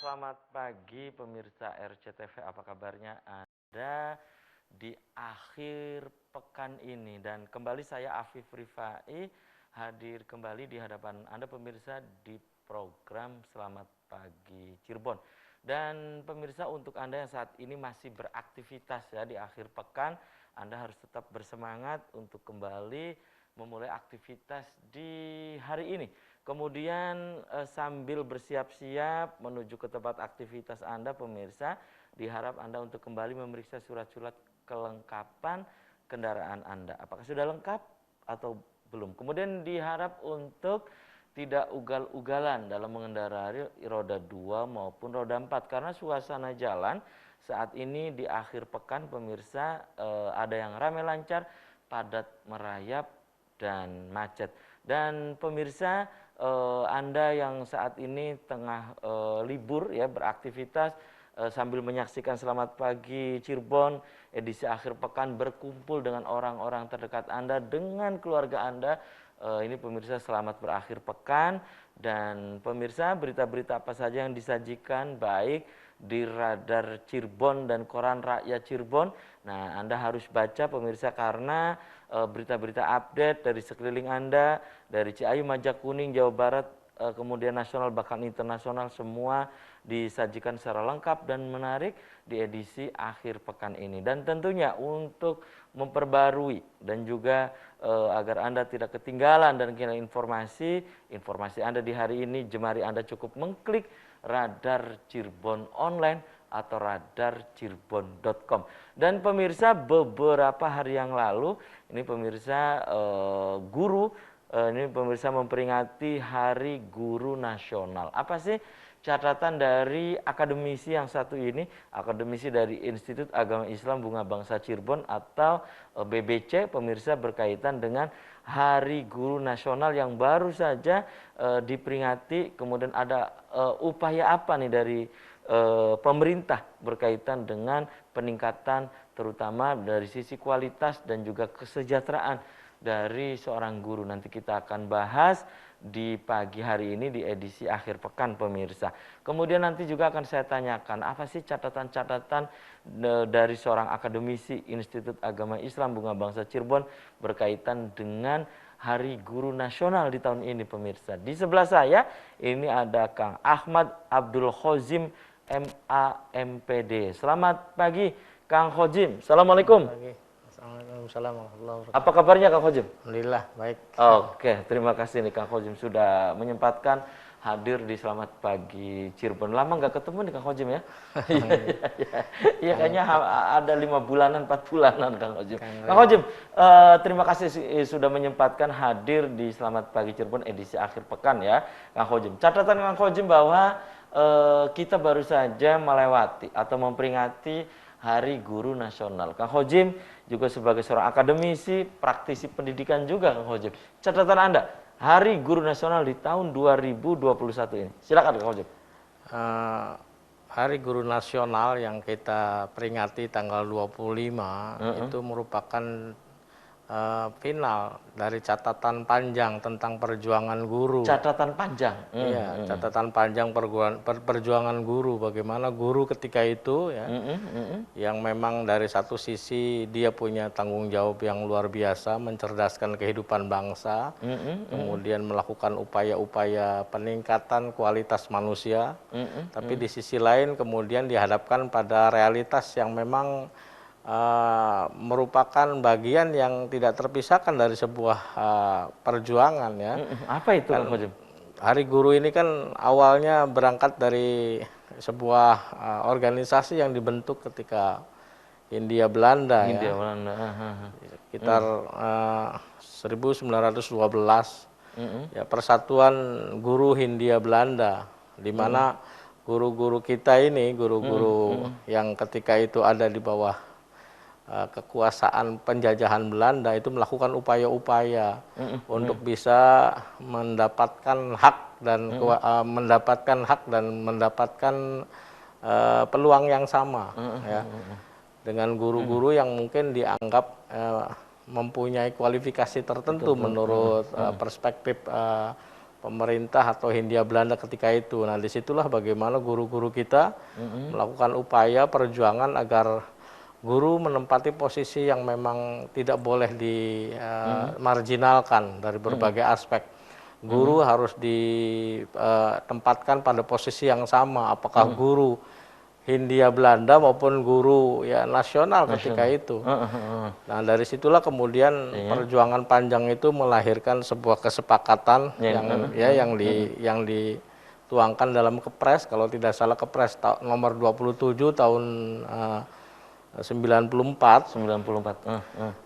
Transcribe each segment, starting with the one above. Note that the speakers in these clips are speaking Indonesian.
Selamat pagi pemirsa RCTV, apa kabarnya Anda di akhir pekan ini? Dan kembali saya Afif Rifai hadir kembali di hadapan Anda pemirsa di program Selamat Pagi Cirebon. Dan pemirsa, untuk Anda yang saat ini masih beraktivitas ya di akhir pekan, Anda harus tetap bersemangat untuk kembali memulai aktivitas di hari ini. Kemudian sambil bersiap-siap menuju ke tempat aktivitas Anda pemirsa, diharap Anda untuk kembali memeriksa surat-surat kelengkapan kendaraan Anda. Apakah sudah lengkap atau belum? Kemudian diharap untuk tidak ugal-ugalan dalam mengendarai roda 2 maupun roda 4 karena suasana jalan saat ini di akhir pekan pemirsa ada yang ramai lancar, padat merayap dan macet. Dan pemirsa, Anda yang saat ini tengah libur ya beraktivitas sambil menyaksikan Selamat Pagi Cirebon edisi akhir pekan, berkumpul dengan orang-orang terdekat Anda, dengan keluarga Anda. Ini pemirsa, selamat berakhir pekan. Dan pemirsa, berita-berita apa saja yang disajikan baik di Radar Cirebon dan Koran Rakyat Cirebon. Nah, Anda harus baca pemirsa karena berita-berita update dari sekeliling Anda, dari Ciayu, Majakuning, Jawa Barat, kemudian nasional bahkan internasional, semua disajikan secara lengkap dan menarik di edisi akhir pekan ini. Dan tentunya untuk memperbarui dan juga agar Anda tidak ketinggalan dan kehilangan informasi Anda di hari ini, jemari Anda cukup mengklik Radar Cirebon Online atau radarcirebon.com. Dan pemirsa, beberapa hari yang lalu ini pemirsa ini pemirsa memperingati Hari Guru Nasional. Apa sih catatan dari akademisi yang satu ini, akademisi dari Institut Agama Islam Bunga Bangsa Cirebon atau BBC pemirsa, berkaitan dengan Hari Guru Nasional yang baru saja diperingati. Kemudian ada upaya apa nih dari pemerintah berkaitan dengan peningkatan terutama dari sisi kualitas dan juga kesejahteraan dari seorang guru. Nanti kita akan bahas di pagi hari ini di edisi akhir pekan pemirsa. Kemudian nanti juga akan saya tanyakan apa sih catatan-catatan dari seorang akademisi Institut Agama Islam Bunga Bangsa Cirebon berkaitan dengan Hari Guru Nasional di tahun ini pemirsa. Di sebelah saya ini ada Kang Ahmad Abdul Khozim MA/MPD. Selamat pagi Kang Khozim. Assalamualaikum. Assalamualaikum warahmatullahi wabarakatuh. Apa kabarnya Kang Khozim? Alhamdulillah baik. Oke, terima kasih nih Kang Khozim sudah menyempatkan hadir di Selamat Pagi Cirebon. Lama nggak ketemu nih Kang Khozim ya? Iya kayaknya ada 5 bulanan, 4 bulanan Kang Khozim. Kang Khozim, terima kasih sudah menyempatkan hadir di Selamat Pagi Cirebon edisi akhir pekan ya Kang Khozim. Catatan Kang Khozim bahwa kita baru saja melewati atau memperingati Hari Guru Nasional. Kang Khozim juga sebagai seorang akademisi, praktisi pendidikan juga Kang Khozim. Catatan Anda, Hari Guru Nasional di tahun 2021 ini. Silakan Kang Khozim. Hari Guru Nasional yang kita peringati tanggal 25 itu merupakan final dari catatan panjang tentang perjuangan guru. Catatan panjang. Iya, catatan panjang perjuangan guru. Bagaimana guru ketika itu ya, yang memang dari satu sisi dia punya tanggung jawab yang luar biasa mencerdaskan kehidupan bangsa, kemudian melakukan upaya-upaya peningkatan kualitas manusia, tapi di sisi lain kemudian dihadapkan pada realitas yang memang merupakan bagian yang tidak terpisahkan dari sebuah perjuangan ya. Apa itu Kang Khozim? Hari Guru ini kan awalnya berangkat dari sebuah organisasi yang dibentuk ketika Hindia Belanda ya. Belanda. Sekitar 1912 ya, Persatuan Guru Hindia Belanda, di mana guru-guru kita ini, guru-guru yang ketika itu ada di bawah kekuasaan penjajahan Belanda itu melakukan upaya-upaya untuk bisa mendapatkan hak dan mendapatkan peluang yang sama ya, dengan guru-guru yang mungkin dianggap mempunyai kualifikasi tertentu menurut perspektif pemerintah atau Hindia Belanda ketika itu. Nah, disitulah bagaimana guru-guru kita melakukan upaya perjuangan agar guru menempati posisi yang memang tidak boleh dimarginalkan dari berbagai aspek. Guru harus ditempatkan pada posisi yang sama, apakah guru Hindia Belanda maupun guru ya nasional ketika itu. Nah, dari situlah kemudian perjuangan panjang itu melahirkan sebuah kesepakatan yang dituangkan dalam Kepres, kalau tidak salah Kepres nomor 27 tahun 94.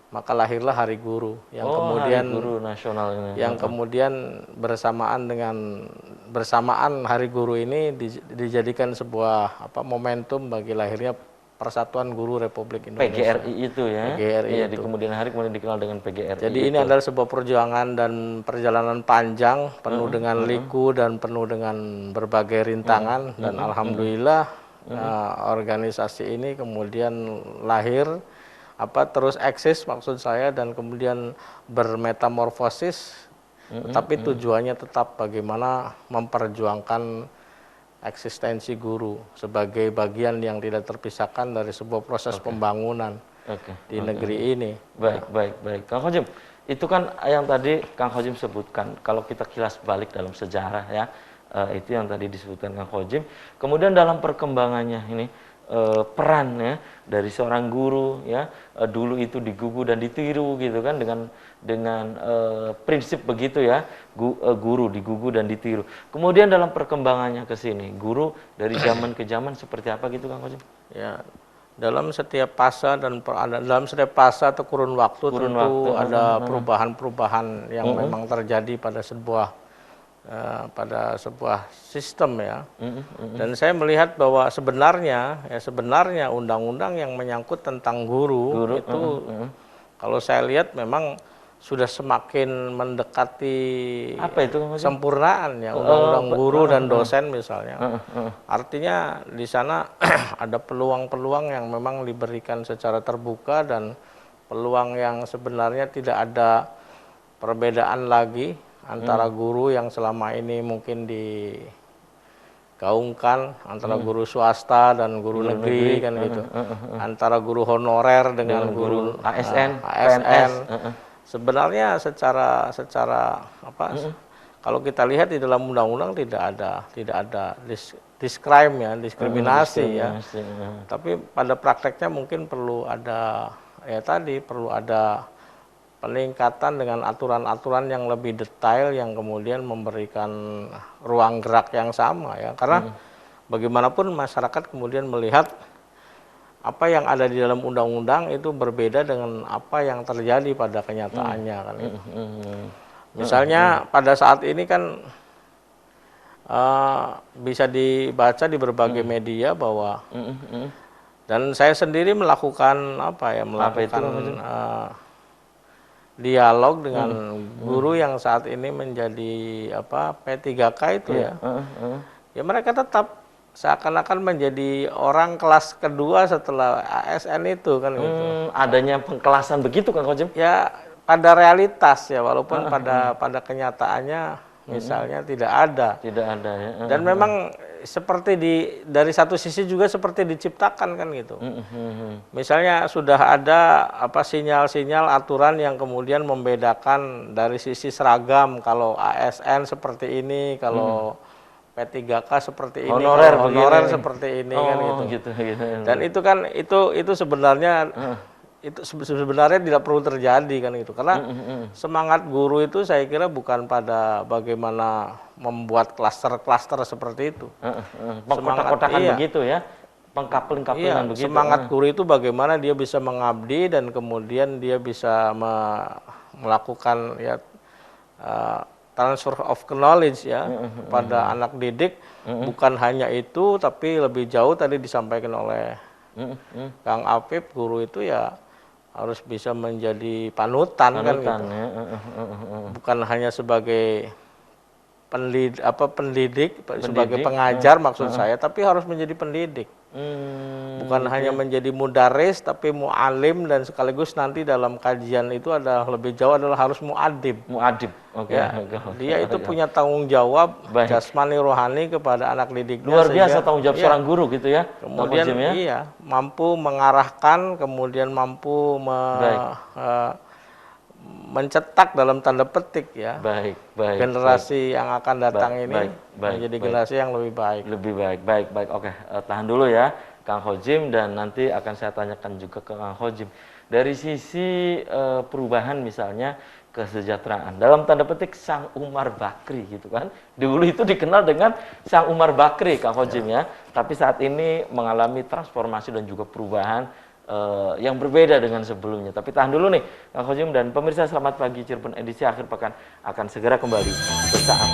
Maka lahirlah Hari Guru yang kemudian Hari Guru Nasional ini. Yang kemudian bersamaan Hari Guru ini dijadikan sebuah momentum bagi lahirnya Persatuan Guru Republik Indonesia. PGRI itu ya. PGRI iya, itu. Di kemudian hari kemudian dikenal dengan PGRI. Jadi ini adalah sebuah perjuangan dan perjalanan panjang penuh dengan liku dan penuh dengan berbagai rintangan dan alhamdulillah organisasi ini kemudian lahir terus eksis maksud saya dan kemudian bermetamorfosis, tapi tujuannya tetap bagaimana memperjuangkan eksistensi guru sebagai bagian yang tidak terpisahkan dari sebuah proses pembangunan di negeri ini. Baik. Kang Khojim, itu kan yang tadi Kang Khojim sebutkan, kalau kita kilas balik dalam sejarah ya, itu yang tadi disebutkan Kang Khojim. Kemudian dalam perkembangannya ini, peran ya dari seorang guru ya, dulu itu digugu dan ditiru gitu kan, dengan prinsip begitu ya, guru digugu dan ditiru. Kemudian dalam perkembangannya ke sini, guru dari zaman ke zaman seperti apa gitu Kang Khojim? Ya, dalam setiap fase atau kurun waktu tentu ada perubahan-perubahan yang memang terjadi pada sebuah sistem ya. Dan saya melihat bahwa sebenarnya undang-undang yang menyangkut tentang guru itu kalau saya lihat memang sudah semakin mendekati kesempurnaan ya, undang-undang guru dan dosen misalnya. Artinya di sana ada peluang-peluang yang memang diberikan secara terbuka dan peluang yang sebenarnya tidak ada perbedaan lagi antara guru yang selama ini mungkin digaungkan antara guru swasta dan guru negeri kan gitu, antara guru honorer dengan guru ASN. Sebenarnya secara kalau kita lihat di dalam undang-undang tidak ada diskriminasi ya. Tapi pada prakteknya mungkin perlu ada peningkatan dengan aturan-aturan yang lebih detail yang kemudian memberikan ruang gerak yang sama ya, karena bagaimanapun masyarakat kemudian melihat apa yang ada di dalam undang-undang itu berbeda dengan apa yang terjadi pada kenyataannya kan gitu. Misalnya pada saat ini kan bisa dibaca di berbagai media bahwa dan saya sendiri melakukan dialog dengan guru yang saat ini menjadi P3K itu ya. Ya mereka tetap seakan-akan menjadi orang kelas kedua setelah ASN itu kan gitu. Adanya pengkelasan begitu Kang Khojim? Ya pada realitas ya, walaupun pada kenyataannya misalnya tidak ada. Tidak ada ya. Dan memang seperti dari satu sisi juga seperti diciptakan kan gitu. Misalnya sudah ada sinyal-sinyal aturan yang kemudian membedakan dari sisi seragam, kalau ASN seperti ini, kalau P3K seperti ini, honorer seperti ini kan gitu. Dan itu kan itu sebenarnya sebenarnya tidak perlu terjadi kan gitu, karena semangat guru itu saya kira bukan pada bagaimana membuat klaster-klaster seperti itu, pengkotak-kotakan begitu ya, pengkapling-kaplingan begitu. Semangat guru itu bagaimana dia bisa mengabdi dan kemudian dia bisa melakukan transfer of knowledge ya pada anak didik. Bukan hanya itu, tapi lebih jauh tadi disampaikan oleh Kang Apip, guru itu ya harus bisa menjadi panutan kan gitu. Bukan hanya sebagai pendidik sebagai pengajar maksud saya, tapi harus menjadi pendidik. Bukan hanya menjadi mudaris, tapi mu'alim, dan sekaligus nanti dalam kajian itu ada lebih jauh adalah harus mu'adib. Muadib, oke. Ya, dia itu punya tanggung jawab jasmani rohani kepada anak didiknya. Luar biasa tanggung jawab seorang guru gitu ya. Kemudian iya, mampu mengarahkan, kemudian mampu mencetak dalam tanda petik ya. Generasi yang akan datang ini menjadi generasi yang lebih baik. Lebih baik. Oke, tahan dulu ya Kang Khojim, dan nanti akan saya tanyakan juga ke Kang Khojim. Dari sisi perubahan misalnya kesejahteraan, dalam tanda petik Sang Umar Bakri gitu kan. Dulu itu dikenal dengan Sang Umar Bakri Kang Khojim ya. Tapi saat ini mengalami transformasi dan juga perubahan yang berbeda dengan sebelumnya. Tapi tahan dulu nih Kang Khojim dan pemirsa, selamat pagi Cirebon edisi akhir pekan akan segera kembali sesaat.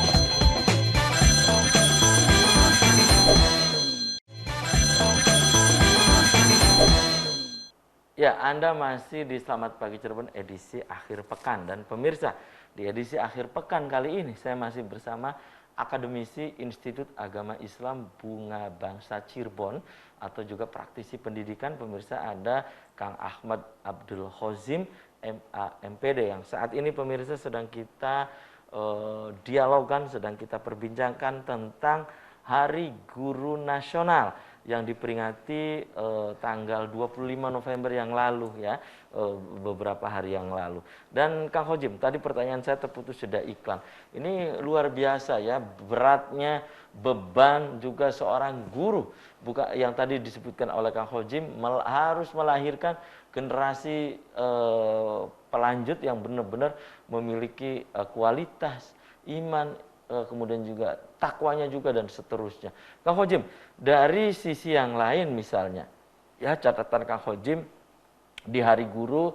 Ya, Anda masih di Selamat Pagi Cirebon edisi akhir pekan, dan pemirsa, di edisi akhir pekan kali ini saya masih bersama akademisi Institut Agama Islam Bunga Bangsa Cirebon atau juga praktisi pendidikan. Pemirsa, ada Kang Ahmad Abdul Khozim MA MPD yang saat ini pemirsa sedang kita dialogkan, sedang kita perbincangkan tentang Hari Guru Nasional yang diperingati tanggal 25 November yang lalu ya, beberapa hari yang lalu. Dan Kang Khojim, tadi pertanyaan saya terputus jeda iklan. Ini luar biasa ya, beratnya beban juga seorang guru. Bukan yang tadi disebutkan oleh Kang Khojim, harus melahirkan generasi pelanjut yang benar-benar memiliki kualitas iman, kemudian juga takwanya juga, dan seterusnya. Kang Khojim, dari sisi yang lain misalnya, ya catatan Kang Khojim di Hari Guru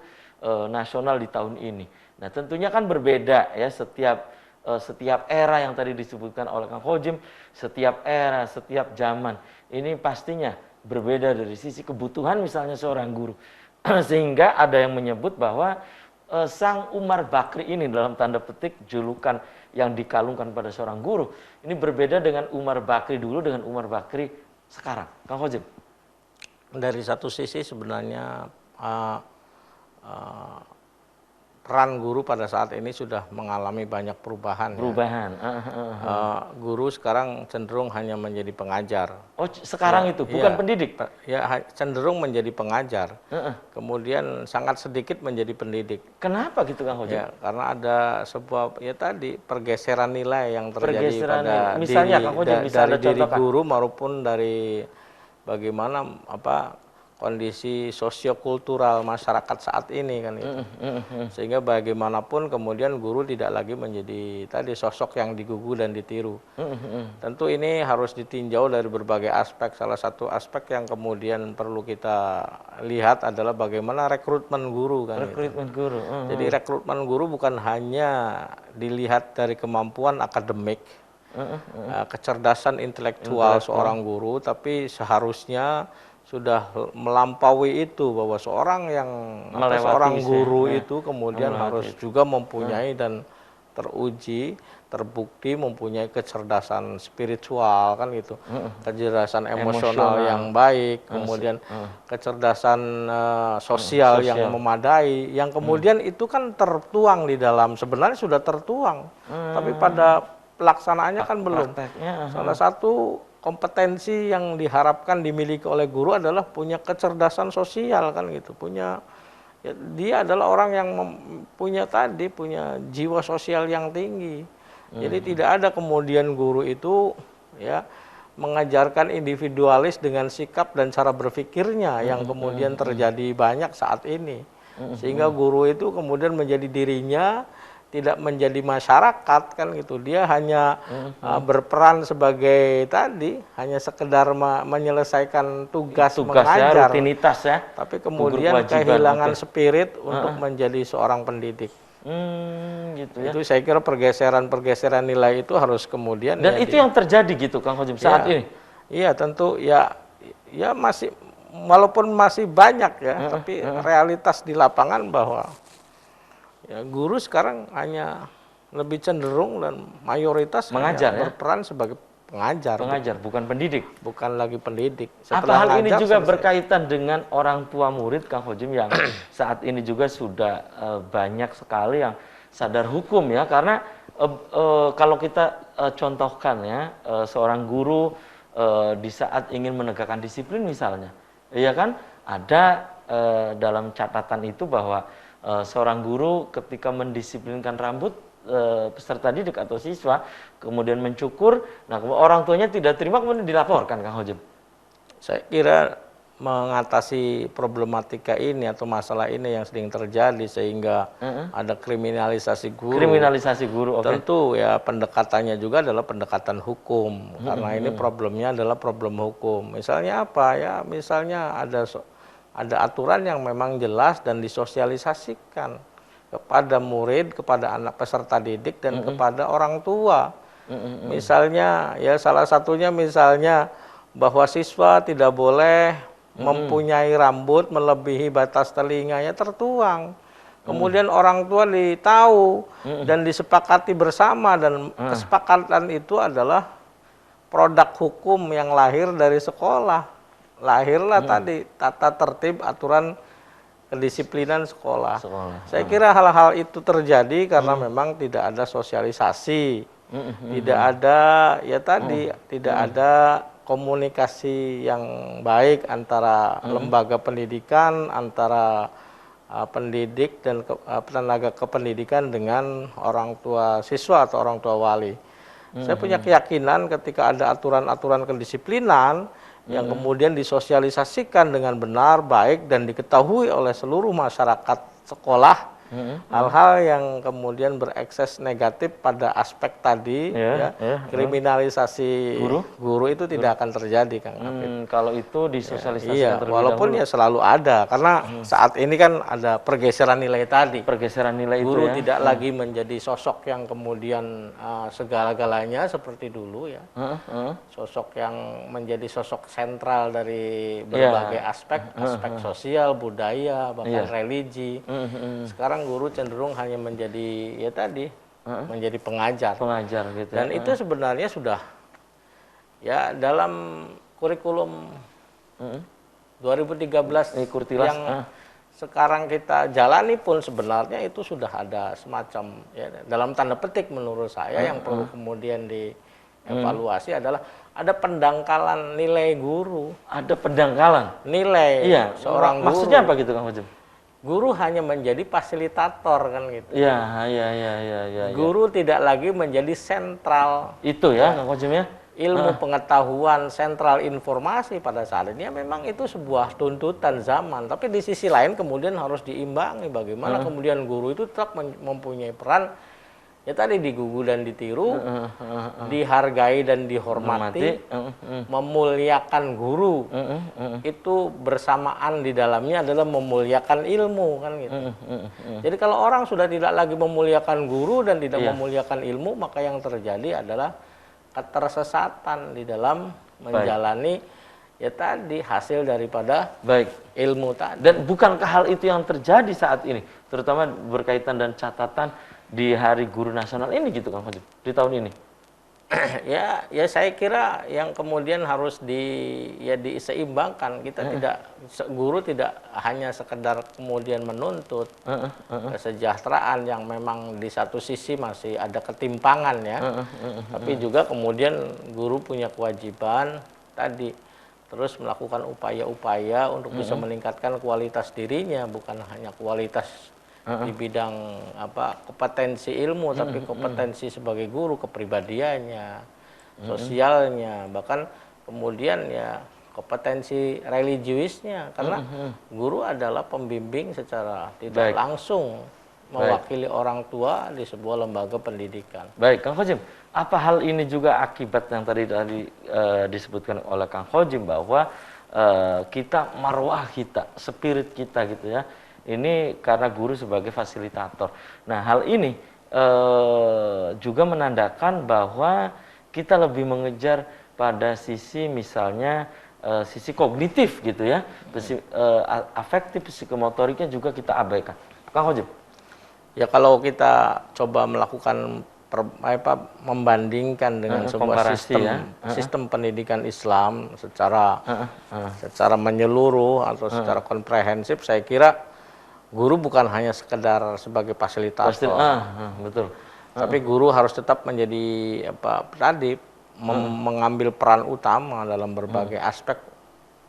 Nasional di tahun ini. Nah tentunya kan berbeda ya, setiap era yang tadi disebutkan oleh Kang Khojim, setiap era, setiap zaman, ini pastinya berbeda dari sisi kebutuhan misalnya seorang guru. Sehingga ada yang menyebut bahwa Sang Umar Bakri ini dalam tanda petik julukan yang dikalungkan pada seorang guru ini berbeda dengan Umar Bakri dulu dengan Umar Bakri sekarang. Kang Khojim, dari satu sisi sebenarnya peran guru pada saat ini sudah mengalami banyak perubahan. Guru sekarang cenderung hanya menjadi pengajar. Oh, sekarang ya, itu bukan pendidik? Ya, cenderung menjadi pengajar. Kemudian sangat sedikit menjadi pendidik. Kenapa gitu Kang Khojim? Ya, karena ada sebuah pergeseran nilai yang terjadi pada misalnya, Kang Khojim, dari diri guru maupun dari bagaimana kondisi sosiokultural masyarakat saat ini kan itu. Sehingga bagaimanapun kemudian guru tidak lagi menjadi sosok yang digugu dan ditiru. Tentu ini harus ditinjau dari berbagai aspek. Salah satu aspek yang kemudian perlu kita lihat adalah bagaimana rekrutmen guru kan. Guru. Jadi rekrutmen guru bukan hanya dilihat dari kemampuan akademik, kecerdasan intelektual seorang guru, tapi seharusnya sudah melampaui itu, bahwa seorang guru itu kemudian harus juga mempunyai dan terbukti mempunyai kecerdasan spiritual kan gitu, kecerdasan emosional yang baik, kemudian kecerdasan sosial yang memadai, yang kemudian itu kan tertuang di dalam, sebenarnya sudah tertuang, tapi pada pelaksanaannya kan belum. Salah satu kompetensi yang diharapkan dimiliki oleh guru adalah punya kecerdasan sosial kan gitu, dia adalah orang yang punya jiwa sosial yang tinggi. Jadi tidak ada kemudian guru itu ya mengajarkan individualis dengan sikap dan cara berpikirnya yang kemudian terjadi banyak saat ini, sehingga guru itu kemudian menjadi dirinya, tidak menjadi masyarakat kan gitu. Dia hanya berperan sebagai hanya sekedar menyelesaikan tugas mengajar, rutinitas ya. Tapi kemudian kehilangan spirit untuk menjadi seorang pendidik. Gitu ya. Itu saya kira pergeseran nilai itu harus kemudian. Dan itu yang terjadi gitu Kang Khojim saat ini. Iya tentu ya masih, walaupun masih banyak ya, tapi realitas di lapangan bahwa ya guru sekarang hanya lebih cenderung dan mayoritas Mengajar, ya? berperan sebagai pengajar. Pengajar, bukan pendidik. Bukan lagi pendidik. Apa hal ini juga berkaitan dengan orang tua murid, Kang Hojim, yang saat ini juga sudah banyak sekali yang sadar hukum, ya? Karena kalau kita contohkan, ya, seorang guru di saat ingin menegakkan disiplin misalnya, ya kan, ada dalam catatan itu bahwa seorang guru ketika mendisiplinkan rambut peserta didik atau siswa, kemudian mencukur, nah orang tuanya tidak terima, kemudian dilaporkan, Kang Hojim. Saya kira mengatasi problematika ini atau masalah ini yang sering terjadi sehingga ada kriminalisasi guru. Kriminalisasi guru, oke. Tentu ya pendekatannya juga adalah pendekatan hukum, karena ini problemnya adalah problem hukum. Misalnya apa ya? Misalnya ada aturan yang memang jelas dan disosialisasikan kepada murid, kepada anak peserta didik, dan kepada orang tua. Misalnya, ya salah satunya misalnya bahwa siswa tidak boleh mempunyai rambut melebihi batas telinganya tertuang. Kemudian orang tua tahu dan disepakati bersama, dan kesepakatan itu adalah produk hukum yang lahir dari sekolah. Lahirlah tadi tata tertib aturan kedisiplinan sekolah. Saya kira hal-hal itu terjadi karena memang tidak ada sosialisasi, tidak ada tidak ada komunikasi yang baik antara lembaga pendidikan, antara pendidik dan tenaga kependidikan dengan orang tua siswa atau orang tua wali. Saya punya keyakinan ketika ada aturan-aturan kedisiplinan yang kemudian disosialisasikan dengan benar, baik, dan diketahui oleh seluruh masyarakat sekolah, hal-hal yang kemudian berekses negatif pada aspek tadi, kriminalisasi guru itu tidak akan terjadi, Kang Hafid. Kalau itu disosialisasikan terlebih walaupun dahulu. Ya selalu ada, karena saat ini kan ada pergeseran nilai tadi. Pergeseran nilai guru itu, ya? Tidak lagi menjadi sosok yang kemudian segala-galanya seperti dulu, ya. Sosok yang menjadi sosok sentral dari berbagai aspek sosial, budaya, bahkan religi. Sekarang guru cenderung hanya menjadi menjadi pengajar. Gitu. Dan itu sebenarnya sudah dalam kurikulum 2013 yang sekarang kita jalani pun sebenarnya itu sudah ada semacam dalam tanda petik menurut saya yang perlu kemudian dievaluasi adalah ada pendangkalan nilai guru. Ada pendangkalan nilai seorang guru. Maksudnya apa gitu, Kang Hojim? Guru hanya menjadi fasilitator, kan gitu. Iya. Guru tidak lagi menjadi sentral. Itu ya, Kang Hojim, ya. Ilmu pengetahuan, sentral informasi pada saat ini memang itu sebuah tuntutan zaman. Tapi di sisi lain kemudian harus diimbangi bagaimana kemudian guru itu tetap mempunyai peran digugu dan ditiru, dihargai dan dihormati, memuliakan guru. Itu bersamaan di dalamnya adalah memuliakan ilmu, kan gitu. Jadi kalau orang sudah tidak lagi memuliakan guru dan tidak memuliakan ilmu, maka yang terjadi adalah ketersesatan di dalam menjalani hasil daripada ilmu tadi. Dan bukankah hal itu yang terjadi saat ini, terutama berkaitan dan catatan di Hari Guru Nasional ini gitu, Kang Hojim, di tahun ini? ya saya kira yang kemudian harus diseimbangkan. Kita guru tidak hanya sekedar kemudian menuntut kesejahteraan yang memang di satu sisi masih ada ketimpangan, ya. Tapi juga kemudian guru punya kewajiban tadi terus melakukan upaya-upaya untuk bisa meningkatkan kualitas dirinya, bukan hanya kualitas di bidang kompetensi ilmu, tapi kompetensi sebagai guru, kepribadiannya, sosialnya, bahkan kemudian kompetensi religiusnya, karena guru adalah pembimbing secara tidak langsung mewakili orang tua di sebuah lembaga pendidikan. Baik, Kang Hojim, apa hal ini juga akibat yang tadi disebutkan oleh Kang Hojim bahwa kita, marwah kita, spirit kita gitu ya, ini karena guru sebagai fasilitator. Nah, hal ini juga menandakan bahwa kita lebih mengejar pada sisi misalnya sisi kognitif gitu ya, afektif, psikomotoriknya juga kita abaikan. Kang Hojim? Ya kalau kita coba melakukan membandingkan dengan sebuah sistem pendidikan Islam secara menyeluruh atau secara komprehensif, saya kira guru bukan hanya sekedar sebagai fasilitator, betul. Tapi guru harus tetap menjadi mengambil peran utama dalam berbagai aspek,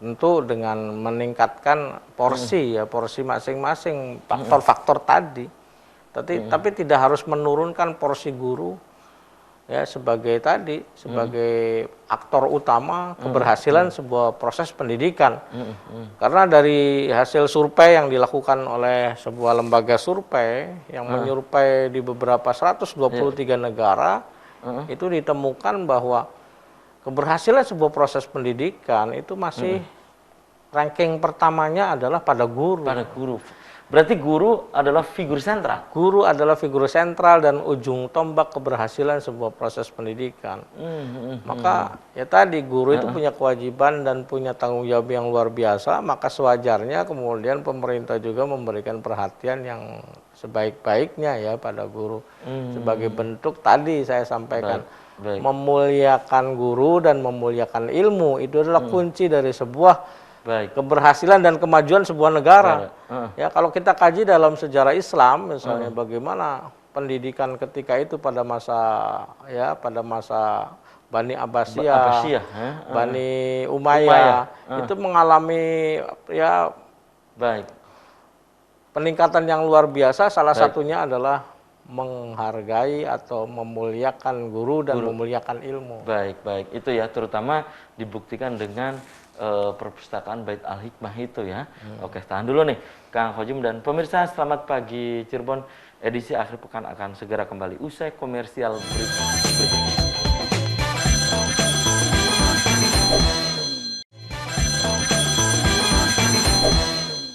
tentu dengan meningkatkan porsi masing-masing faktor-faktor tadi. Tapi tidak harus menurunkan porsi guru ya sebagai aktor utama keberhasilan sebuah proses pendidikan. Karena dari hasil survei yang dilakukan oleh sebuah lembaga survei yang menyurvei di beberapa 123 negara, itu ditemukan bahwa keberhasilan sebuah proses pendidikan itu masih ranking pertamanya adalah pada guru. Berarti guru adalah figur sentral. Guru adalah figur sentral dan ujung tombak keberhasilan sebuah proses pendidikan. Maka ya tadi guru itu punya kewajiban dan punya tanggung jawab yang luar biasa. Maka sewajarnya kemudian pemerintah juga memberikan perhatian yang sebaik-baiknya ya pada guru. Sebagai bentuk tadi saya sampaikan, memuliakan guru dan memuliakan ilmu itu adalah kunci dari sebuah keberhasilan dan kemajuan sebuah negara. Ya, kalau kita kaji dalam sejarah Islam misalnya bagaimana pendidikan ketika itu pada masa Bani Abbasiyah, Bani Umayyah itu mengalami peningkatan yang luar biasa. Salah satunya adalah menghargai atau memuliakan guru dan memuliakan ilmu. Baik. Itu ya terutama dibuktikan dengan perpustakaan Bait Al-Hikmah itu ya. Oke, tahan dulu nih Kang Khojim dan pemirsa. Selamat pagi Cirebon, edisi akhir pekan akan segera kembali usai komersial berikut.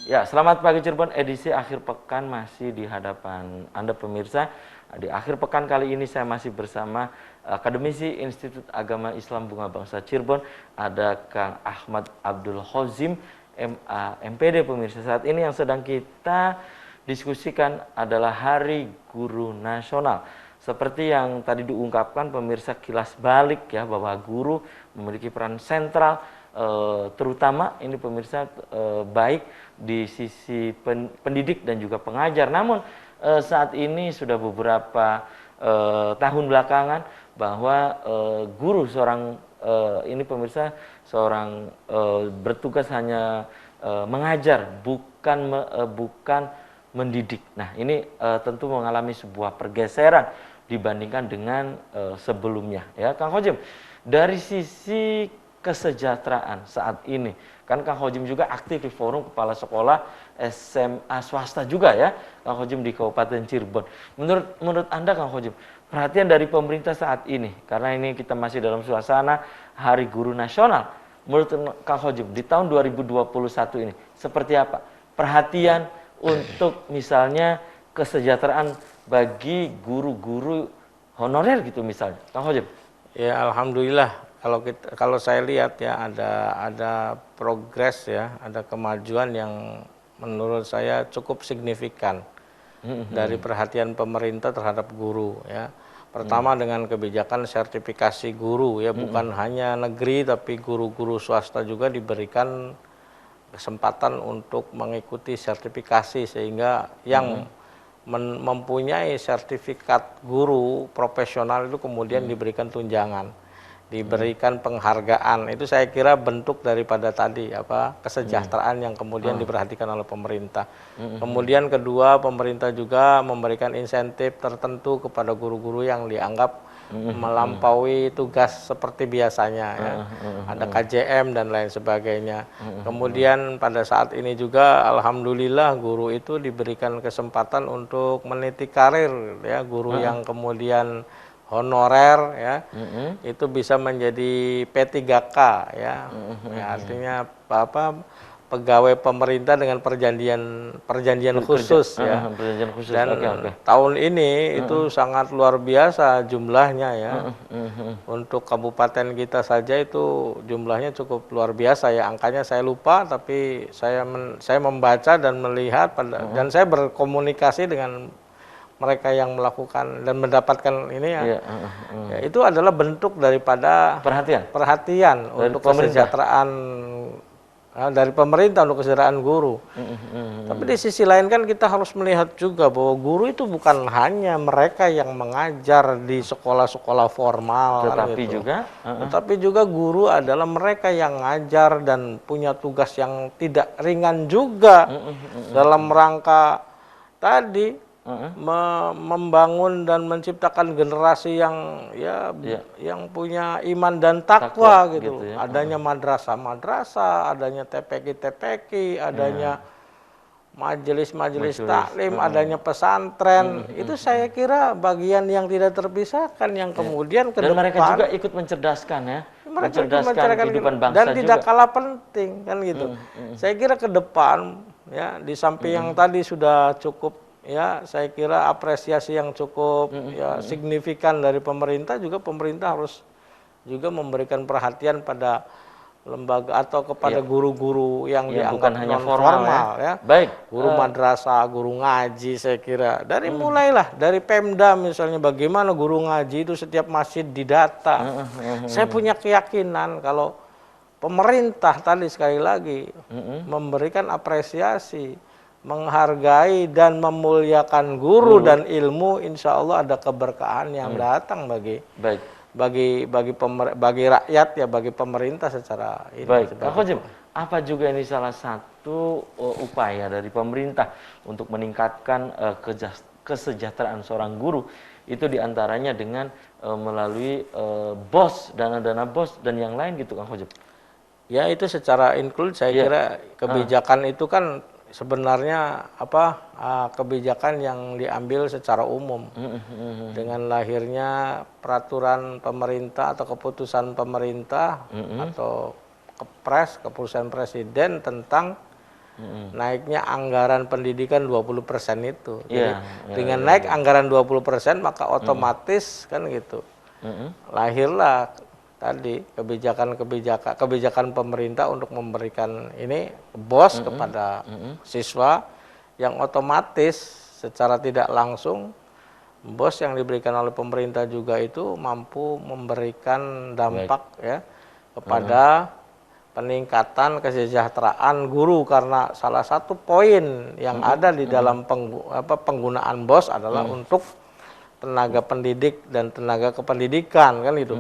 Ya, selamat pagi Cirebon, edisi akhir pekan masih di hadapan Anda pemirsa. Di akhir pekan kali ini saya masih bersama akademisi Institut Agama Islam Bunga Bangsa Cirebon, ada Kang Ahmad Abdul Khozim, MA, MPD pemirsa. Saat ini yang sedang kita diskusikan adalah Hari Guru Nasional. Seperti yang tadi diungkapkan pemirsa, kilas balik ya, bahwa guru memiliki peran sentral, terutama ini pemirsa baik di sisi pendidik dan juga pengajar. Namun saat ini sudah beberapa tahun belakangan bahwa guru ini pemirsa bertugas hanya mengajar, bukan mendidik. Nah, ini tentu mengalami sebuah pergeseran dibandingkan dengan sebelumnya ya Kang Khojim. Dari sisi kesejahteraan saat ini, kan Kang Khojim juga aktif di forum kepala sekolah SMA swasta juga ya Kang Khojim di Kabupaten Cirebon. Menurut Anda Kang Khojim, perhatian dari pemerintah saat ini, karena ini kita masih dalam suasana Hari Guru Nasional, menurut Kang Khojim di tahun 2021 ini seperti apa perhatian untuk misalnya kesejahteraan bagi guru-guru honorer gitu misalnya Kang Khojim? Ya, alhamdulillah. Kalau saya lihat ya ada progres ya, ada kemajuan yang menurut saya cukup signifikan dari perhatian pemerintah terhadap guru ya. Pertama dengan kebijakan sertifikasi guru ya, bukan hanya negeri tapi guru-guru swasta juga diberikan kesempatan untuk mengikuti sertifikasi, sehingga yang mempunyai sertifikat guru profesional itu kemudian diberikan tunjangan, diberikan penghargaan. Itu saya kira bentuk daripada tadi kesejahteraan yang kemudian diperhatikan oleh pemerintah. Kemudian kedua, pemerintah juga memberikan insentif tertentu kepada guru-guru yang dianggap melampaui tugas seperti biasanya ya. Ada KJM dan lain sebagainya. Kemudian pada saat ini juga alhamdulillah guru itu diberikan kesempatan untuk meniti karir ya, guru yang kemudian honorer ya, itu bisa menjadi P3K ya, artinya pegawai pemerintah dengan perjanjian khusus ya. Perjanjian khusus. Dan tahun ini itu sangat luar biasa jumlahnya ya. Untuk kabupaten kita saja itu jumlahnya cukup luar biasa ya. Angkanya saya lupa, tapi saya membaca dan melihat dan saya berkomunikasi dengan mereka yang melakukan dan mendapatkan ini ya, Iya, ya itu adalah bentuk daripada perhatian dari untuk pemerintah. kesejahteraan dari pemerintah untuk kesejahteraan guru. Tapi di sisi lain kan kita harus melihat juga bahwa guru itu bukan hanya mereka yang mengajar di sekolah-sekolah formal, kan Tetapi gitu. juga, Tetapi juga guru adalah mereka yang ngajar dan punya tugas yang tidak ringan juga dalam rangka tadi membangun dan menciptakan generasi yang ya Iya. yang punya iman dan takwa gitu. gitu ya. Adanya madrasah-madrasah, adanya TPQ-TPQ, adanya majelis-majelis taklim, adanya pesantren. Itu saya kira bagian yang tidak terpisahkan yang kemudian ke Dan mereka juga depan ikut mencerdaskan ya, mereka ikut mencerdaskan mencerdaskan kehidupan bangsa dan juga. tidak kalah penting kan gitu. Saya kira ke depan ya di samping yang tadi sudah cukup ya, saya kira apresiasi yang cukup ya signifikan dari pemerintah, juga pemerintah harus juga memberikan perhatian pada lembaga atau kepada guru-guru yang Ya, dianggap bukan hanya non formal formal ya. Baik, Guru madrasah, guru ngaji, saya kira dari mulailah dari Pemda misalnya, bagaimana guru ngaji itu setiap masjid didata. Saya punya keyakinan kalau pemerintah tadi sekali lagi memberikan apresiasi, menghargai dan memuliakan guru dan ilmu, insya Allah ada keberkahan yang datang baik. bagi rakyat ya, bagi pemerintah secara ini. Baik, Kang Khojim, apa juga ini salah satu upaya dari pemerintah untuk meningkatkan kesejahteraan seorang guru, itu diantaranya dengan melalui BOS, dana-dana BOS dan yang lain gitu, Kang Khojim? Ya itu secara include saya kira kebijakan itu kan sebenarnya kebijakan yang diambil secara umum dengan lahirnya peraturan pemerintah atau keputusan pemerintah atau kepres, keputusan presiden tentang naiknya anggaran pendidikan 20% itu. Jadi dengan naik anggaran 20% maka otomatis kan gitu. Lahirlah tadi kebijakan pemerintah untuk memberikan ini BOS kepada siswa, yang otomatis secara tidak langsung BOS yang diberikan oleh pemerintah juga itu mampu memberikan dampak ya kepada peningkatan kesejahteraan guru, karena salah satu poin yang ada di dalam penggunaan BOS adalah untuk tenaga pendidik dan tenaga kependidikan kan itu.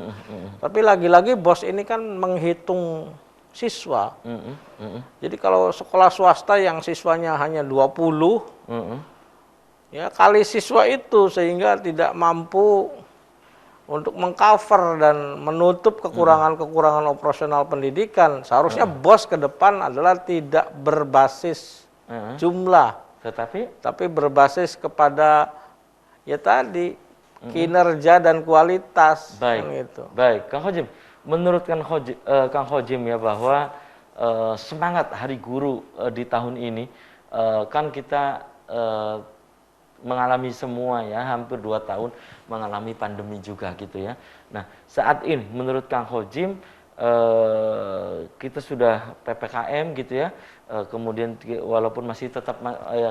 Tapi lagi-lagi BOS ini kan menghitung siswa. Jadi kalau sekolah swasta yang siswanya hanya 20, ya kali siswa itu sehingga tidak mampu untuk mengcover dan menutup kekurangan-kekurangan operasional pendidikan. Seharusnya BOS ke depan adalah tidak berbasis jumlah, tapi berbasis kepada ya tadi kinerja dan kualitas. Baik, kan gitu. Baik, Kang Khojim, menurut Kang Khojim ya bahwa semangat Hari Guru di tahun ini kan kita mengalami semua ya, hampir 2 tahun mengalami pandemi juga gitu ya. Nah saat ini menurut Kang Khojim kita sudah PPKM gitu ya, kemudian walaupun masih tetap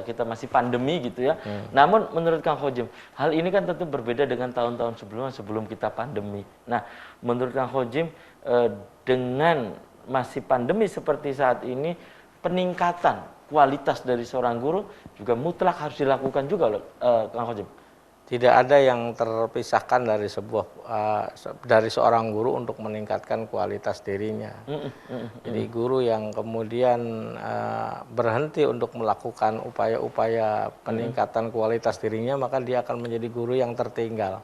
kita masih pandemi gitu ya. Namun menurut Kang Khojim, hal ini kan tentu berbeda dengan tahun-tahun sebelumnya sebelum kita pandemi. Nah, menurut Kang Khojim dengan masih pandemi seperti saat ini, peningkatan kualitas dari seorang guru juga mutlak harus dilakukan juga loh, Kang Khojim. Tidak ada yang terpisahkan dari seorang guru untuk meningkatkan kualitas dirinya. Jadi guru yang kemudian berhenti untuk melakukan upaya-upaya peningkatan kualitas dirinya, maka dia akan menjadi guru yang tertinggal.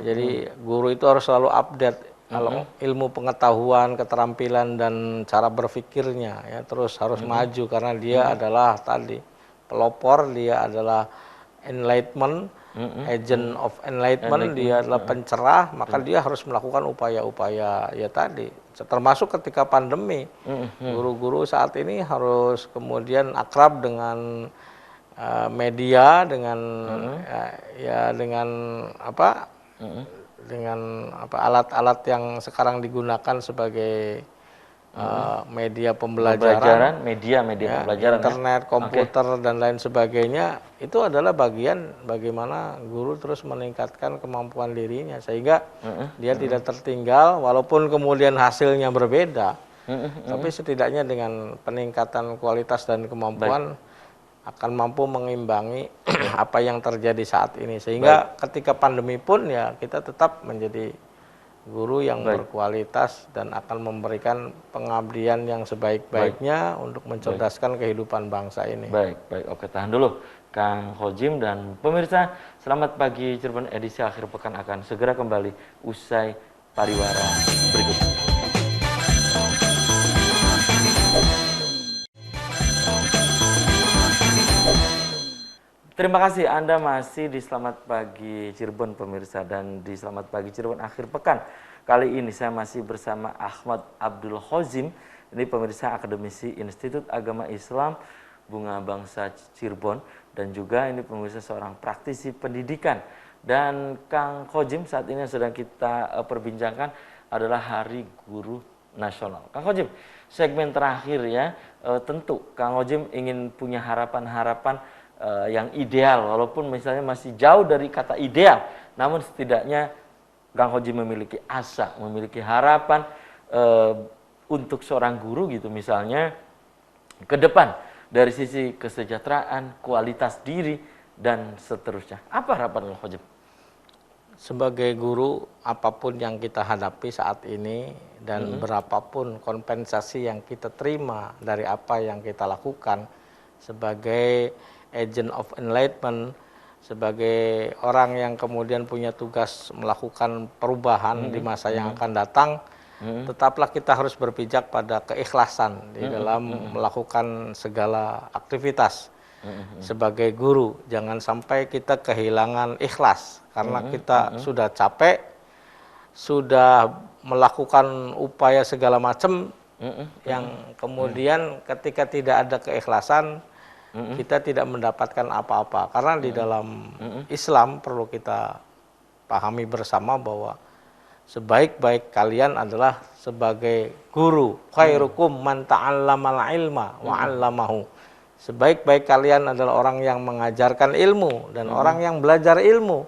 Jadi guru itu harus selalu update kalau ilmu pengetahuan, keterampilan dan cara berpikirnya ya, terus harus maju, karena dia adalah tadi pelopor, dia adalah enlightenment, agent of enlightenment, dia adalah pencerah, maka dia harus melakukan upaya-upaya ya tadi, termasuk ketika pandemi. Guru-guru saat ini harus kemudian akrab dengan media, dengan dengan alat-alat yang sekarang digunakan sebagai media pembelajaran, media ya, pembelajaran, internet, komputer, dan lain sebagainya, itu adalah bagian bagaimana guru terus meningkatkan kemampuan dirinya sehingga dia tidak tertinggal walaupun kemudian hasilnya berbeda, tapi setidaknya dengan peningkatan kualitas dan kemampuan akan mampu mengimbangi apa yang terjadi saat ini, sehingga ketika pandemi pun ya kita tetap menjadi guru yang berkualitas dan akan memberikan pengabdian yang sebaik-baiknya untuk mencerdaskan kehidupan bangsa ini. Baik, oke, tahan dulu Kang Khojim. Dan pemirsa, selamat pagi Cirebon edisi akhir pekan akan segera kembali usai pariwara berikut. Terima kasih Anda masih di Selamat Pagi Cirebon pemirsa, dan di Selamat Pagi Cirebon akhir pekan. Kali ini saya masih bersama Ahmad Abdul Khozim, ini pemirsa akademisi Institut Agama Islam Bunga Bangsa Cirebon, dan juga ini pemirsa seorang praktisi pendidikan. Dan Kang Khozim saat ini yang sedang kita perbincangkan adalah Hari Guru Nasional. Kang Khozim, segmen terakhir ya, tentu Kang Khozim ingin punya harapan-harapan yang ideal, walaupun misalnya masih jauh dari kata ideal, namun setidaknya Kang Khozim memiliki asa, memiliki harapan untuk seorang guru gitu misalnya ke depan dari sisi kesejahteraan, kualitas diri, dan seterusnya. Apa harapan Kang Khozim? Sebagai guru, apapun yang kita hadapi saat ini dan berapapun kompensasi yang kita terima dari apa yang kita lakukan sebagai agent of enlightenment, sebagai orang yang kemudian punya tugas melakukan perubahan di masa yang akan datang, tetaplah kita harus berpijak pada keikhlasan di dalam melakukan segala aktivitas. Sebagai guru, jangan sampai kita kehilangan ikhlas karena kita sudah capek, sudah melakukan upaya segala macam yang kemudian ketika tidak ada keikhlasan, kita tidak mendapatkan apa-apa. Karena di dalam Islam perlu kita pahami bersama bahwa sebaik-baik kalian adalah sebagai guru. Khairukum man ta'allamal ilma wa 'allamahu. Sebaik-baik kalian adalah orang yang mengajarkan ilmu dan orang yang belajar ilmu.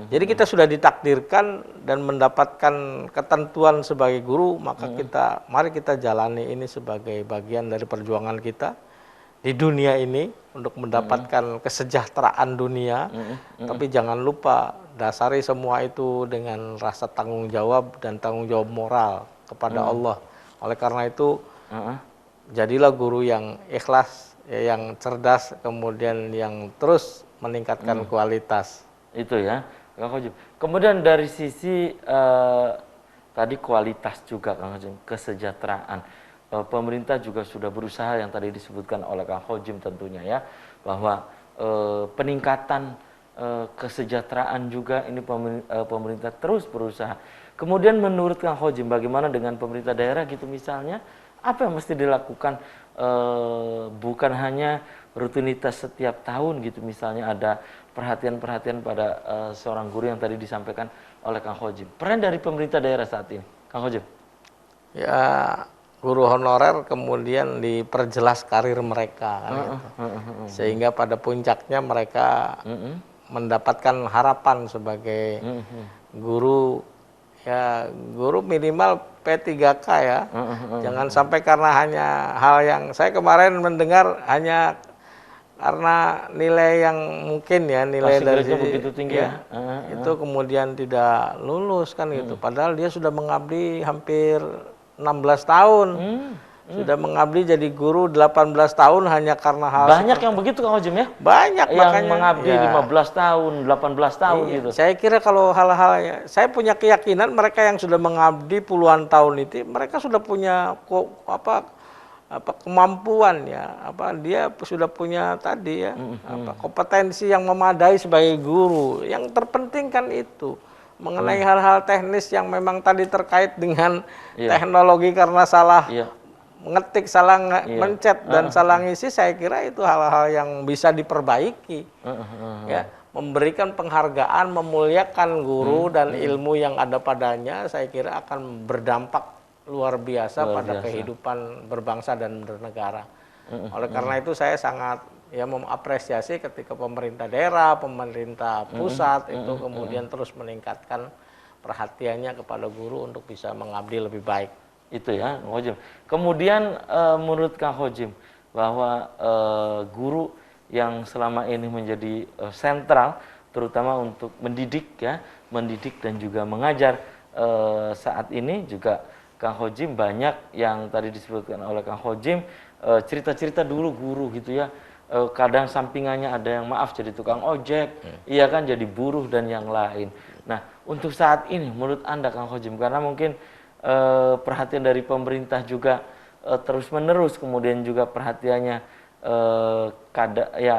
Jadi kita sudah ditakdirkan dan mendapatkan ketentuan sebagai guru, maka mari kita jalani ini sebagai bagian dari perjuangan kita di dunia ini untuk mendapatkan kesejahteraan dunia, tapi jangan lupa dasari semua itu dengan rasa tanggung jawab dan tanggung jawab moral kepada Allah. Oleh karena itu, jadilah guru yang ikhlas, yang cerdas, kemudian yang terus meningkatkan kualitas. Itu ya, Kang Khozim. Kemudian dari sisi tadi kualitas juga Kang Khozim, kesejahteraan. Pemerintah juga sudah berusaha yang tadi disebutkan oleh Kang Khozim tentunya ya, bahwa peningkatan kesejahteraan juga ini pemerintah terus berusaha. Kemudian menurut Kang Khozim bagaimana dengan pemerintah daerah gitu misalnya, apa yang mesti dilakukan, bukan hanya rutinitas setiap tahun gitu misalnya ada perhatian-perhatian pada seorang guru yang tadi disampaikan oleh Kang Khozim. Peran dari pemerintah daerah saat ini, Kang Khozim? Ya, guru honorer kemudian diperjelas karir mereka kan gitu. Sehingga pada puncaknya mereka mendapatkan harapan sebagai guru, ya guru minimal P3K ya. Jangan sampai karena hanya hal yang saya kemarin mendengar hanya karena nilai yang mungkin ya nilai dari begitu tinggi ya, itu kemudian tidak lulus kan gitu. Padahal dia sudah mengabdi hampir 16 tahun. Sudah mengabdi jadi guru 18 tahun hanya karena hal banyak yang begitu Kang Khozim ya? Banyak, yang makanya mengabdi 15 tahun, 18 tahun gitu. Saya kira kalau hal-hal, saya punya keyakinan mereka yang sudah mengabdi puluhan tahun itu mereka sudah punya kemampuan ya, dia sudah punya tadi ya, kompetensi yang memadai sebagai guru. Yang terpenting kan itu mengenai hal-hal teknis yang memang tadi terkait dengan teknologi karena salah mengetik, salah mencet dan salah ngisi, saya kira itu hal-hal yang bisa diperbaiki. Ya, memberikan penghargaan, memuliakan guru dan ilmu yang ada padanya, saya kira akan berdampak luar biasa Luar pada biasa. kehidupan berbangsa dan bernegara. Oleh karena itu saya sangat ya mengapresiasi ketika pemerintah daerah, pemerintah pusat itu kemudian terus meningkatkan perhatiannya kepada guru untuk bisa mengabdi lebih baik. Itu ya, Kang Hojim. Kemudian menurut Kang Hojim bahwa guru yang selama ini menjadi sentral, terutama untuk mendidik ya, mendidik dan juga mengajar saat ini juga Kang Hojim banyak yang tadi disebutkan oleh Kang Hojim cerita-cerita dulu guru gitu ya. Kadang sampingannya ada yang maaf jadi tukang ojek, iya kan jadi buruh dan yang lain. Nah, untuk saat ini menurut Anda Kang Hojim, karena mungkin perhatian dari pemerintah juga terus-menerus, kemudian juga perhatiannya ya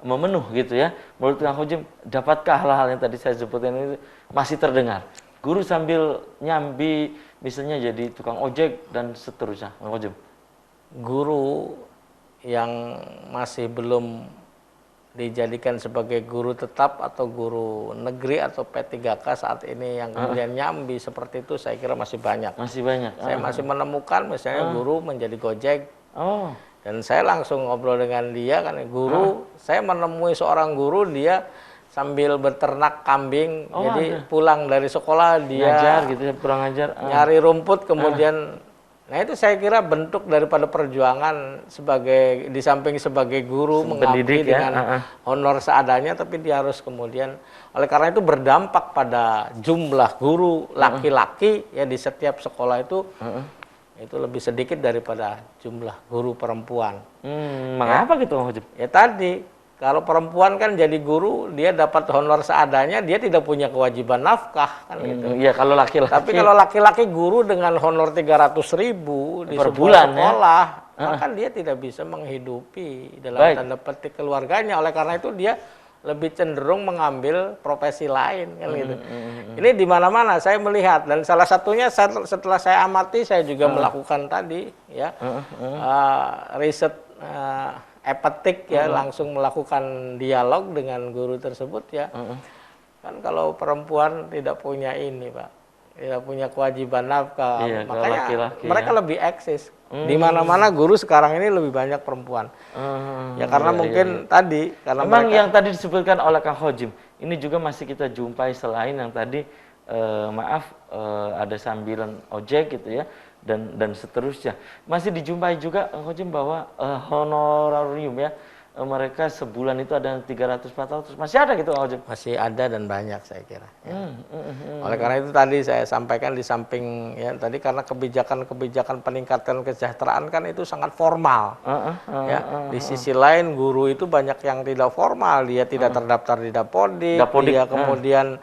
memenuh gitu ya. Menurut Kang Hojim, dapatkah hal-hal yang tadi saya sebutkan itu masih terdengar? Guru sambil nyambi, misalnya jadi tukang ojek dan seterusnya, Kang Hojim. Guru yang masih belum dijadikan sebagai guru tetap atau guru negeri atau P3K saat ini yang kemudian nyambi seperti itu saya kira masih banyak. Masih banyak. Saya masih menemukan misalnya guru menjadi Gojek. Oh, Dan saya langsung ngobrol dengan dia kan, guru, saya menemui seorang guru dia sambil beternak kambing, jadi pulang dari sekolah dia ngajar gitu ya, kurang ajar. nyari rumput kemudian, nah itu saya kira bentuk daripada perjuangan sebagai di samping sebagai guru mengabdi dengan honor seadanya, tapi dia harus kemudian, oleh karena itu berdampak pada jumlah guru laki-laki ya di setiap sekolah itu lebih sedikit daripada jumlah guru perempuan. Mengapa gitu Kang Hojim? Ya tadi, kalau perempuan kan jadi guru, dia dapat honor seadanya, dia tidak punya kewajiban nafkah kan gitu. Iya, kalau laki-laki. Tapi kalau laki-laki guru dengan honor 300.000 di per sebuah bulan, sekolah, maka dia tidak bisa menghidupi dalam tanda petik keluarganya. Oleh karena itu dia lebih cenderung mengambil profesi lain kan gitu. Ini di mana-mana saya melihat, dan salah satunya setelah saya amati saya juga melakukan tadi ya riset epetik ya, langsung melakukan dialog dengan guru tersebut ya. Kan kalau perempuan tidak punya ini Pak, tidak punya kewajiban nafkah, Iya, makanya laki-laki mereka lebih eksis. Di mana-mana guru sekarang ini lebih banyak perempuan. Ya karena mungkin tadi karena memang mereka, yang tadi disebutkan oleh Kang Hojim, ini juga masih kita jumpai selain yang tadi ada sambilan ojek gitu ya dan seterusnya. Masih dijumpai juga Kang Hojim bahwa honorarium ya, mereka sebulan itu ada 300-400, masih ada gitu Kang Hojim? masih ada dan banyak saya kira. Ya. Oleh karena itu tadi saya sampaikan di samping ya tadi karena kebijakan peningkatan kesejahteraan kan itu sangat formal. Ya. Di sisi lain guru itu banyak yang tidak formal, dia tidak terdaftar di Dapodik, dia kemudian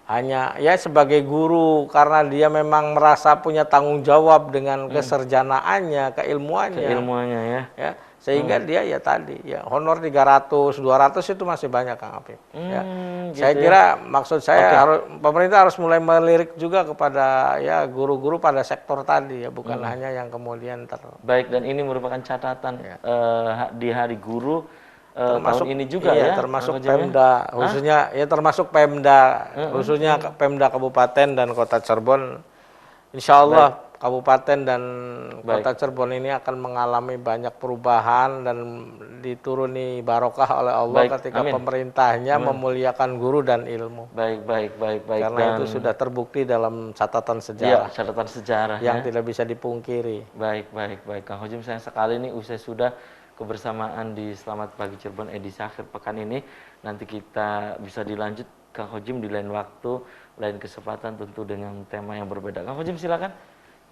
hanya ya sebagai guru karena dia memang merasa punya tanggung jawab dengan keserjanaannya, keilmuannya ya. Sehingga dia ya tadi ya honor 300, 200 itu masih banyak Kang Apip. Ya. Gitu Saya kira maksud saya pemerintah harus mulai melirik juga kepada ya guru-guru pada sektor tadi ya, bukan hanya yang kemudian Baik, dan ini merupakan catatan di Hari Guru termasuk tahun ini juga iya, ya. termasuk Pemda khususnya ya termasuk Pemda khususnya Pemda Kabupaten dan Kota Cirebon. Insya Allah Kabupaten dan Kota Cirebon ini akan mengalami banyak perubahan dan dituruni barokah oleh Allah ketika pemerintahnya memuliakan guru dan ilmu. Baik. Karena itu sudah terbukti dalam catatan sejarah. Iya, catatan sejarah yang tidak bisa dipungkiri. Baik. Kang Hojim, sayang sekali nih usai sudah kebersamaan di Selamat Pagi Cirebon edisi akhir pekan ini. Nanti kita bisa dilanjut Kang Hojim di lain waktu, lain kesempatan tentu dengan tema yang berbeda. Kang Hojim silakan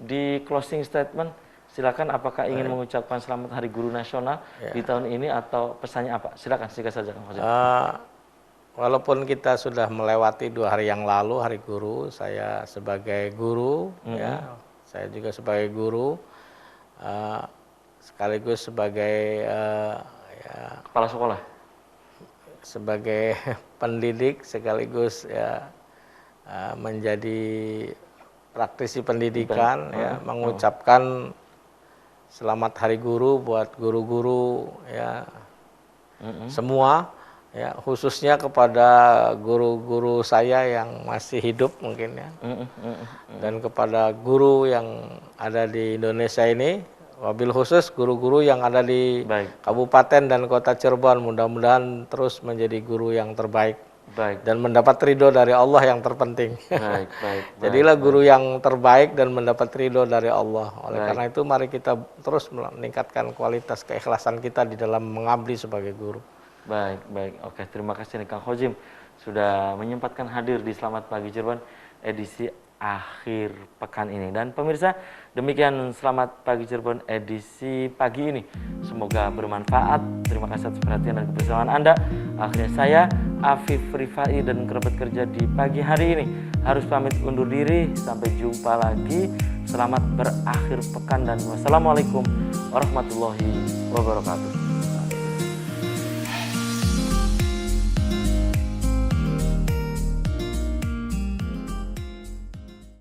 di closing statement, silakan apakah ingin mengucapkan selamat Hari Guru Nasional di tahun ini atau pesannya apa? Silakan singkat saja Kang Hojim. Walaupun kita sudah melewati 2 hari yang lalu Hari Guru, saya sebagai guru ya, saya juga sebagai guru sekaligus sebagai kepala sekolah, sebagai pendidik sekaligus ya menjadi praktisi pendidikan ya, mengucapkan selamat Hari Guru buat guru-guru ya semua ya khususnya kepada guru-guru saya yang masih hidup mungkin ya, dan kepada guru yang ada di Indonesia ini, wabil khusus guru-guru yang ada di Baik. Kabupaten dan Kota Cirebon, mudah-mudahan terus menjadi guru yang terbaik Baik. dan mendapat ridho dari Allah yang terpenting. Baik, baik. Jadilah guru yang terbaik dan mendapat ridho dari Allah. Oleh Baik. karena itu mari kita terus meningkatkan kualitas keikhlasan kita di dalam mengabdi sebagai guru. Baik, baik. Oke, terima kasih nih Kang Khozim sudah menyempatkan hadir di Selamat Pagi Cirebon edisi akhir pekan ini. Dan pemirsa, demikian Selamat Pagi Cirebon edisi pagi ini. Semoga bermanfaat. Terima kasih atas perhatian dan kebersamaan Anda. Akhirnya saya, Afif Rifai, dan kerabat kerja di pagi hari ini harus pamit undur diri. Sampai jumpa lagi. Selamat berakhir pekan dan wassalamualaikum warahmatullahi wabarakatuh.